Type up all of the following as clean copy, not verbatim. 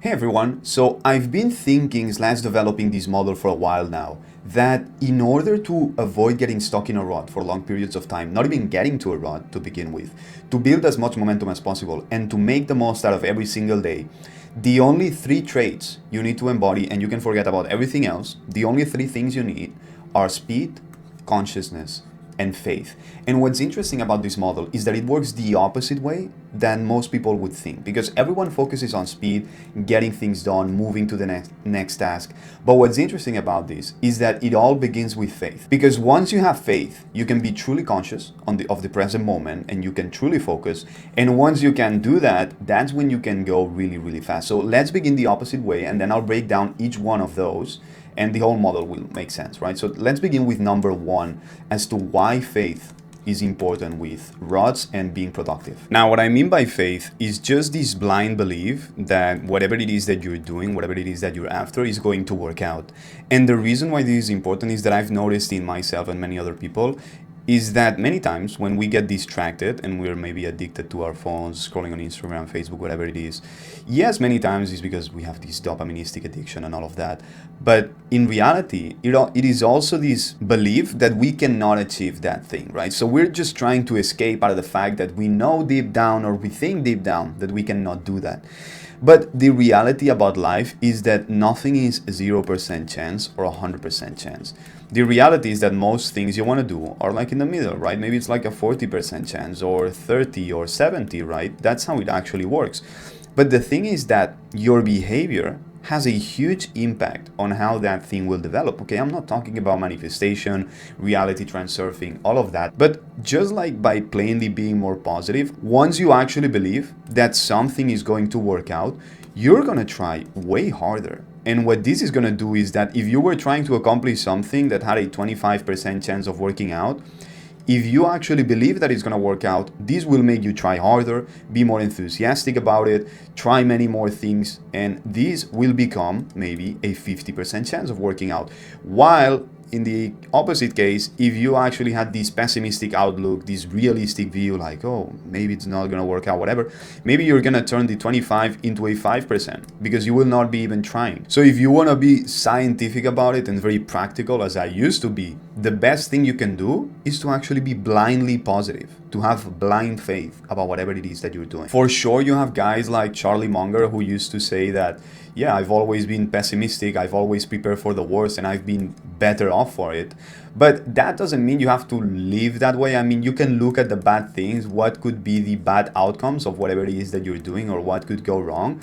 Hey everyone, so I've been thinking / developing this model for a while now that in order to avoid getting stuck in a rut for long periods of time, not even getting to a rut to begin with, to build as much momentum as possible and to make the most out of every single day, the only three traits you need to embody, and you can forget about everything else, the only three things you need are speed, consciousness, and faith. And what's interesting about this model is that it works the opposite way than most people would think, because everyone focuses on speed, getting things done, moving to the next task. But what's interesting about this is that it all begins with faith. Because once you have faith, you can be truly conscious of the present moment and you can truly focus. And once you can do that, that's when you can go really, really fast. So let's begin the opposite way, and then I'll break down each one of those and the whole model will make sense, right? So let's begin with number one as to why faith is important with ruts and being productive. Now, what I mean by faith is just this blind belief that whatever it is that you're doing, whatever it is that you're after is going to work out. And the reason why this is important is that I've noticed in myself and many other people is that many times when we get distracted and we're maybe addicted to our phones, scrolling on Instagram, Facebook, whatever it is, yes, many times it's because we have this dopaministic addiction and all of that. But in reality, it is also this belief that we cannot achieve that thing, right? So we're just trying to escape out of the fact that we know deep down, or we think deep down, that we cannot do that. But the reality about life is that nothing is 0% chance or 100% chance. The reality is that most things you want to do are like in the middle, right? Maybe it's like a 40% chance or 30 or 70, right? That's how it actually works. But the thing is that your behavior has a huge impact on how that thing will develop. Okay, I'm not talking about manifestation, reality transurfing, all of that, but just like by plainly being more positive, once you actually believe that something is going to work out, you're gonna try way harder. And what this is gonna do is that if you were trying to accomplish something that had a 25% chance of working out, if you actually believe that it's going to work out, this will make you try harder, be more enthusiastic about it, try many more things, and this will become maybe a 50% chance of working out. While in the opposite case, if you actually had this pessimistic outlook, this realistic view like, oh, maybe it's not going to work out, whatever, maybe you're going to turn the 25 into a 5% because you will not be even trying. So if you want to be scientific about it and very practical, as I used to be, the best thing you can do is to actually be blindly positive, to have blind faith about whatever it is that you're doing. For sure, you have guys like Charlie Munger who used to say that, yeah, I've always been pessimistic, I've always prepared for the worst, and I've been better off for it. But that doesn't mean you have to live that way. I mean, you can look at the bad things, what could be the bad outcomes of whatever it is that you're doing or what could go wrong,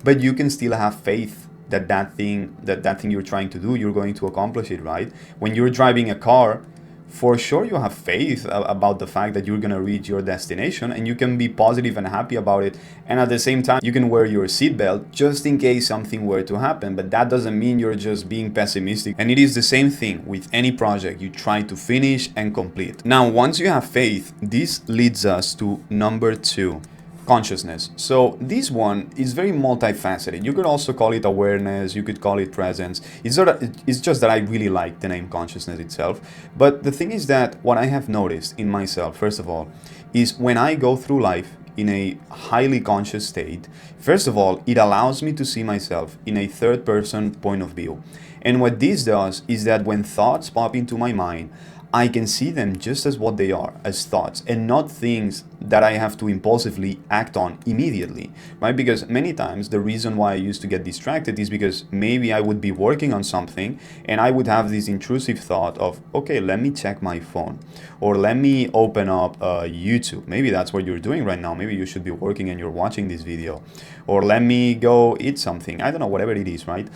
but you can still have faith that that thing you're trying to do, you're going to accomplish it, right? When you're driving a car, for sure you have faith about the fact that you're going to reach your destination, and you can be positive and happy about it, and at the same time you can wear your seatbelt just in case something were to happen. But that doesn't mean you're just being pessimistic. And it is the same thing with any project you try to finish and complete. Now, once you have faith, this leads us to number two: consciousness. So this one is very multifaceted. You could also call it awareness, you could call it presence. It's just that I really like the name consciousness itself. But the thing is that what I have noticed in myself, first of all, is when I go through life in a highly conscious state, first of all, it allows me to see myself in a third person point of view. And what this does is that when thoughts pop into my mind, I can see them just as what they are, as thoughts, and not things that I have to impulsively act on immediately, right? Because many times the reason why I used to get distracted is because maybe I would be working on something and I would have this intrusive thought of, okay, let me check my phone, or let me open up YouTube. Maybe that's what you're doing right now. Maybe you should be working and you're watching this video, or let me go eat something. I don't know, whatever it is, right?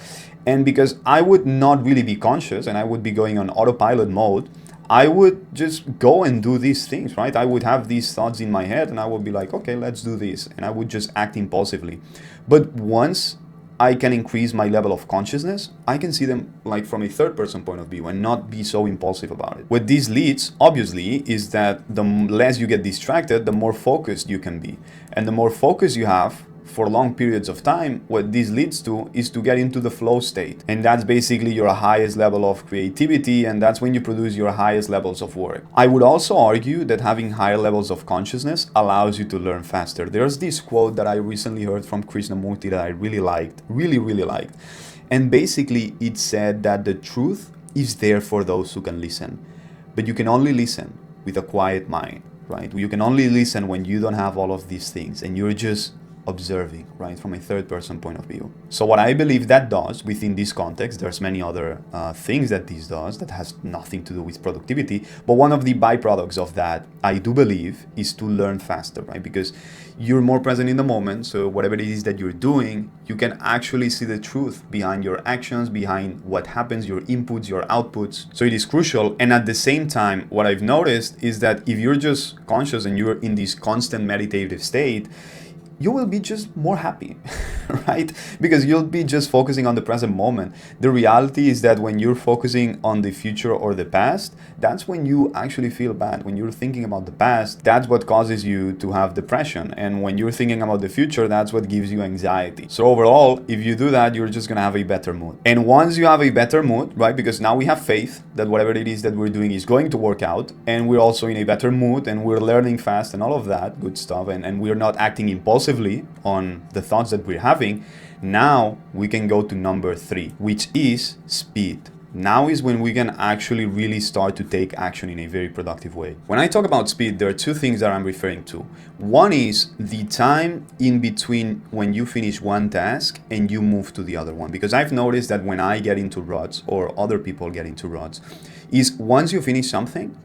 And because I would not really be conscious and I would be going on autopilot mode, I would just go and do these things, right? I would have these thoughts in my head and I would be like, okay, let's do this. And I would just act impulsively. But once I can increase my level of consciousness, I can see them like from a third person point of view and not be so impulsive about it. What this leads, obviously, is that the less you get distracted, the more focused you can be. And the more focus you have, for long periods of time, what this leads to is to get into the flow state. And that's basically your highest level of creativity, and that's when you produce your highest levels of work. I would also argue that having higher levels of consciousness allows you to learn faster. There's this quote that I recently heard from Krishnamurti that I really liked, really liked. And basically it said that the truth is there for those who can listen, but you can only listen with a quiet mind, right? You can only listen when you don't have all of these things and you're just observing, right, from a third person point of view. So what I believe that does within this context, there's many other things that this does that has nothing to do with productivity, but one of the byproducts of that, I do believe, is to learn faster, right? Because you're more present in the moment, so whatever it is that you're doing, you can actually see the truth behind your actions, behind what happens, your inputs, your outputs. So it is crucial. And at the same time, what I've noticed is that if you're just conscious and you're in this constant meditative state, you will be just more happy, right? Because you'll be just focusing on the present moment. The reality is that when you're focusing on the future or the past, that's when you actually feel bad. When you're thinking about the past, that's what causes you to have depression. And when you're thinking about the future, that's what gives you anxiety. So overall, if you do that, you're just gonna have a better mood. And once you have a better mood, right? Because now we have faith that whatever it is that we're doing is going to work out, and we're also in a better mood, and we're learning fast and all of that good stuff, and we're not acting impulsively on the thoughts that we're having. Now we can go to number 3, which is speed. Now is when we can actually really start to take action in a very productive way. When I talk about speed, there are 2 things that I'm referring to. One is the time in between when you finish one task and you move to the other one. Because I've noticed that when I get into ruts, or other people get into ruts, is once you finish something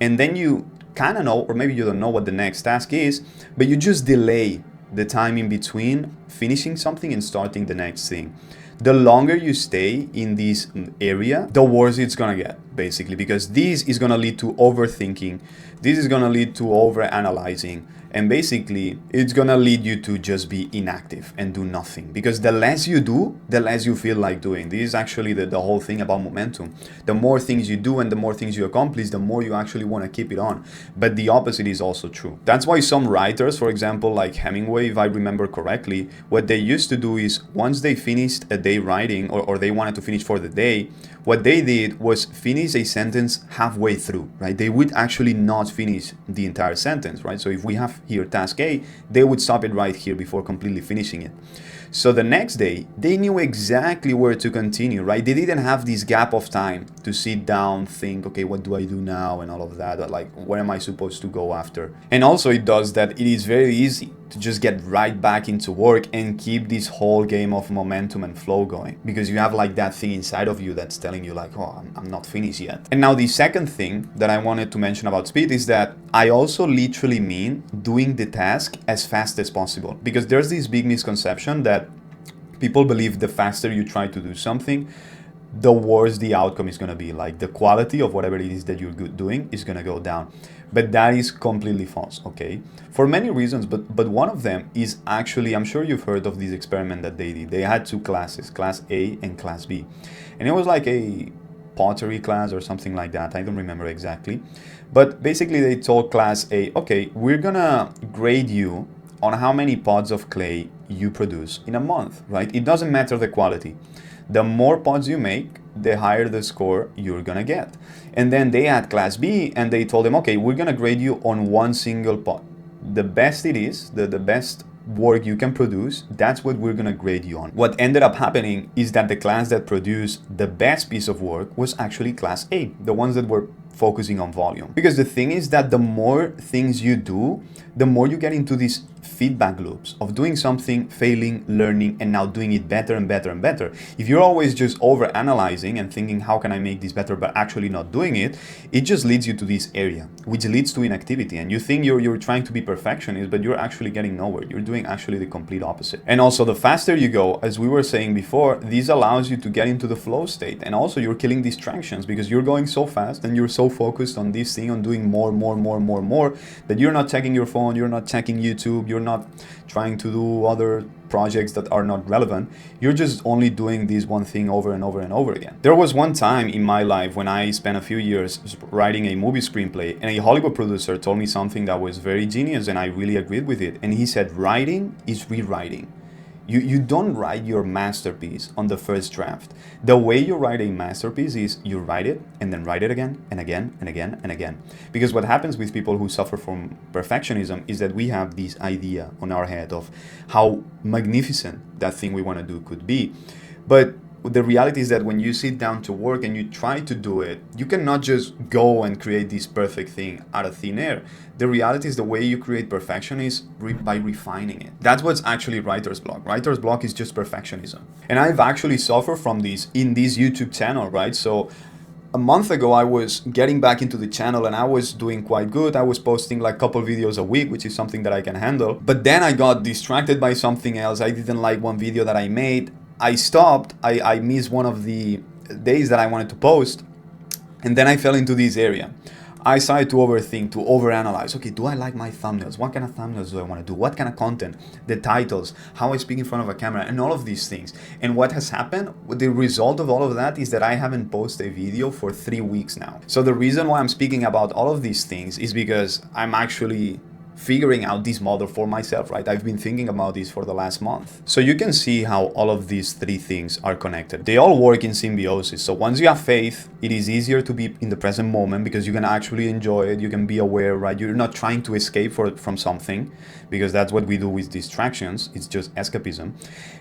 and then you kind of know, or maybe you don't know what the next task is, but you just delay the time in between finishing something and starting the next thing. The longer you stay in this area, the worse it's gonna get, basically, because this is gonna lead to overthinking. This is gonna lead to over-analyzing. And basically, it's gonna lead you to just be inactive and do nothing. Because the less you do, the less you feel like doing. This is actually the whole thing about momentum. The more things you do and the more things you accomplish, the more you actually want to keep it on. But the opposite is also true. That's why some writers, for example, like Hemingway, if I remember correctly, what they used to do is once they finished a day writing, or they wanted to finish for the day, what they did was finish a sentence halfway through, right? They would actually not finish the entire sentence, right? So if we have here task A, they would stop it right here before completely finishing it. So the next day, they knew exactly where to continue, right? They didn't have this gap of time to sit down, think, okay, what do I do now? And all of that, like, where am I supposed to go after? And also it does that it is very easy to just get right back into work and keep this whole game of momentum and flow going, because you have like that thing inside of you that's telling you like, oh, I'm not finished yet. And now the second thing that I wanted to mention about speed is that I also literally mean doing the task as fast as possible, because there's this big misconception that people believe the faster you try to do something, the worse the outcome is going to be. Like the quality of whatever it is that you're doing is going to go down. But that is completely false, okay? For many reasons, but one of them is actually, I'm sure you've heard of this experiment that they did. They had 2 classes, class A and class B. And it was like a pottery class or something like that. I don't remember exactly. But basically they told class A, okay, we're gonna grade you on how many pots of clay you produce in a month, right? It doesn't matter the quality. The more pots you make, the higher the score you're gonna get. And then they had class B and they told them, okay, we're gonna grade you on one single pot. The best it is, the best work you can produce, that's what we're gonna grade you on. What ended up happening is that the class that produced the best piece of work was actually class A, the ones that were focusing on volume. Because the thing is that the more things you do, the more you get into these feedback loops of doing something, failing, learning, and now doing it better and better and better. If you're always just over analyzing and thinking, how can I make this better, but actually not doing it, it just leads you to this area, which leads to inactivity. And you think you're trying to be perfectionist, but you're actually getting nowhere. You're doing actually the complete opposite. And also the faster you go, as we were saying before, this allows you to get into the flow state. And also you're killing distractions because you're going so fast and you're so so focused on this thing, on doing more, that you're not checking your phone, you're not checking YouTube, you're not trying to do other projects that are not relevant. You're just only doing this one thing over and over and over again. There was one time in my life when I spent a few years writing a movie screenplay, and a Hollywood producer told me something that was very genius, and I really agreed with it. And he said, writing is rewriting. You don't write your masterpiece on the first draft. The way you write a masterpiece is you write it and then write it again and again and again and again. Because what happens with people who suffer from perfectionism is that we have this idea on our head of how magnificent that thing we want to do could be. But the reality is that when you sit down to work and you try to do it, you cannot just go and create this perfect thing out of thin air. The reality is the way you create perfection is by refining it. That's what's actually writer's block. Writer's block is just perfectionism. And I've actually suffered from this in this YouTube channel, right? So a month ago, I was getting back into the channel and I was doing quite good. I was posting like a couple videos a week, which is something that I can handle. But then I got distracted by something else. I didn't like one video that I made. I stopped, I missed one of the days that I wanted to post, and then I fell into this area. I started to overthink, to overanalyze. Okay, do I like my thumbnails? What kind of thumbnails do I want to do? What kind of content? The titles, how I speak in front of a camera, and all of these things. And what has happened, the result of all of that is that I haven't posted a video for 3 weeks now. So the reason why I'm speaking about all of these things is because I'm actually figuring out this model for myself, right? I've been thinking about this for the last month. So you can see how all of these three things are connected. They all work in symbiosis. So once you have faith, it is easier to be in the present moment because you can actually enjoy it. You can be aware, right? You're not trying to escape from something, because that's what we do with distractions. It's just escapism.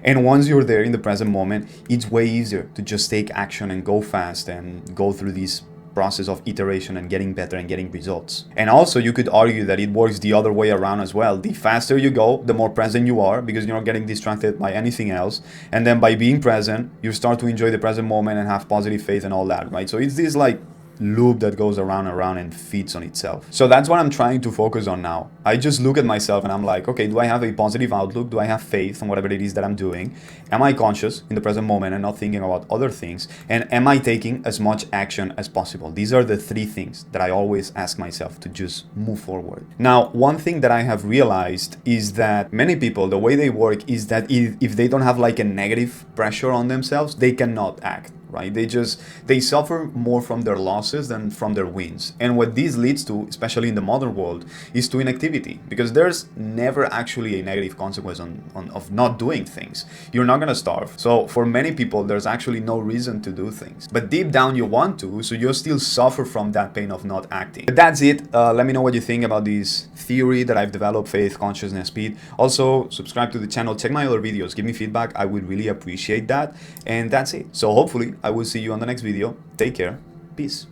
And once you're there in the present moment, it's way easier to just take action and go fast and go through these process of iteration and getting better and getting results. And also you could argue that it works the other way around as well. The faster you go, the more present you are, because you're not getting distracted by anything else. And then by being present, you start to enjoy the present moment and have positive faith and all that, right? So it's this like loop that goes around and around and feeds on itself. So that's what I'm trying to focus on now. I just look at myself and I'm like, okay, do I have a positive outlook? Do I have faith in whatever it is that I'm doing? Am I conscious in the present moment and not thinking about other things? And am I taking as much action as possible? These are the three things that I always ask myself to just move forward. Now, one thing that I have realized is that many people, the way they work is that if they don't have like a negative pressure on themselves, they cannot act. Right? They suffer more from their losses than from their wins. And what this leads to, especially in the modern world, is to inactivity, because there's never actually a negative consequence of not doing things. You're not going to starve. So for many people, there's actually no reason to do things. But deep down you want to, so you'll still suffer from that pain of not acting. But that's it. Let me know what you think about this theory that I've developed, faith, consciousness, speed. Also, subscribe to the channel, check my other videos, give me feedback. I would really appreciate that. And that's it. So hopefully I will see you on the next video. Take care. Peace.